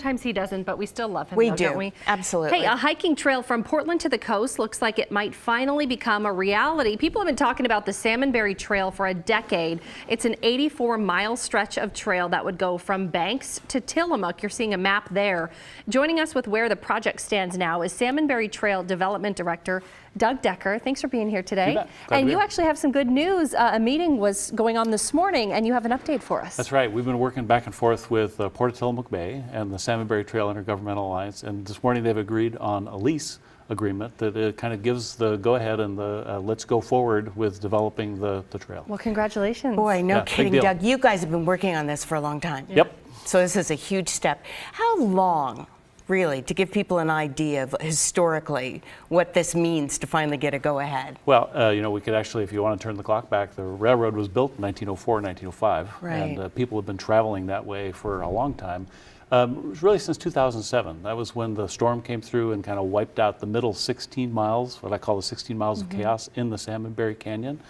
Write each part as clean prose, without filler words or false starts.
sometimes he doesn't, but we still love him. We though, do, don't we? absolutely. Hey, a hiking trail from Portland to the coast looks like it might finally become a reality. People have been talking about the Salmonberry Trail for a decade. It's an 84-mile stretch of trail that would go from Banks to Tillamook. You're seeing a map there. Joining us with where the project stands now is Salmonberry Trail Development Director Doug Decker. Thanks for being here today. And you actually have some good news. A meeting was going on this morning, and you have an update for us. That's right. We've been working back and forth with Port of Tillamook Bay and the Salmonberry Trail Intergovernmental Alliance, and this morning they've agreed on a lease agreement that kind of gives the go-ahead and the let's go forward with developing the trail. Well, congratulations. Boy, no kidding, Doug. You guys have been working on this for a long time. Yep. So this is a huge step. How long, really, to give people an idea of historically what this means to finally get a go-ahead? Well, you know, we could actually, if you want to turn the clock back, the railroad was built in 1904, 1905, right. And people have been traveling that way for a long time. Really since 2007. That was when the storm came through and kind of wiped out the middle 16 miles, what I call the 16 miles of chaos in the Salmonberry Canyon.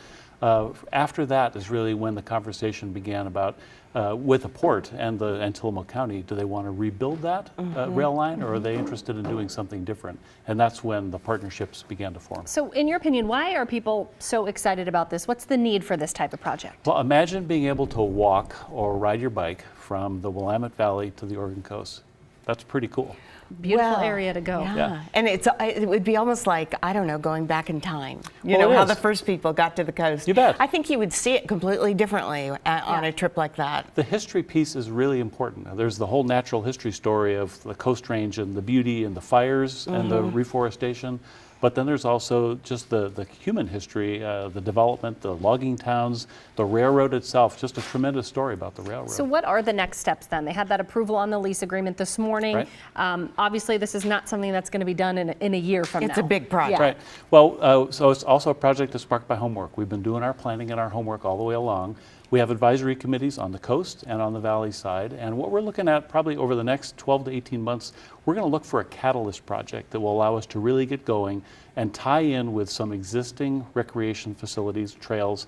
After that is really when the conversation began about with the port and Tillamook County, do they want to rebuild that rail line, or are they interested in doing something different? And that's when the partnerships began to form. So in your opinion, why are people so excited about this? What's the need for this type of project? Well, imagine being able to walk or ride your bike from the Willamette Valley to the Oregon coast. That's pretty cool. Beautiful area to go. Yeah. And it would be almost like, I don't know, going back in time. You know, how the first people got to the coast. You bet. I think you would see it completely differently on a trip like that. The history piece is really important. There's the whole natural history story of the Coast Range and the beauty and the fires and the reforestation. But then there's also just the human history, the development, the logging towns, the railroad itself, just a tremendous story about the railroad. So what are the next steps then? They had that approval on the lease agreement this morning. Right. Obviously, this is not something that's going to be done in a year from now. It's a big project. Yeah. Right. Well, so it's also a project that's sparked by homework. We've been doing our planning and our homework all the way along. We have advisory committees on the coast and on the valley side, and what we're looking at probably over the next 12 to 18 months, we're going to look for a catalyst project that will allow us to really get going and tie in with some existing recreation facilities, trails,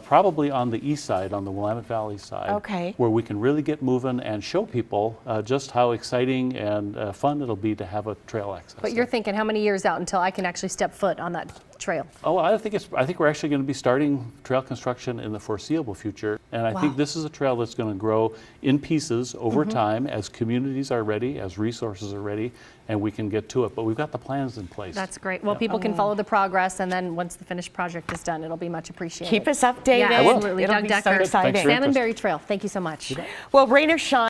probably on the east side, on the Willamette Valley side, where we can really get moving and show people just how exciting and fun it'll be to have a trail access. But you're thinking how many years out until I can actually step foot on that trail? Oh, I think we're actually going to be starting trail construction in the foreseeable future, and I think this is a trail that's going to grow in pieces over time as communities are ready, as resources are ready, and we can get to it. But we've got the plans in place. That's great. Well, people can follow the progress, and then once the finished project is done, it'll be much appreciated. Keep us updated. Yeah, absolutely. It'll Doug be Decker, so exciting. Salmonberry Trail. Thank you so much. Well, rain or shine.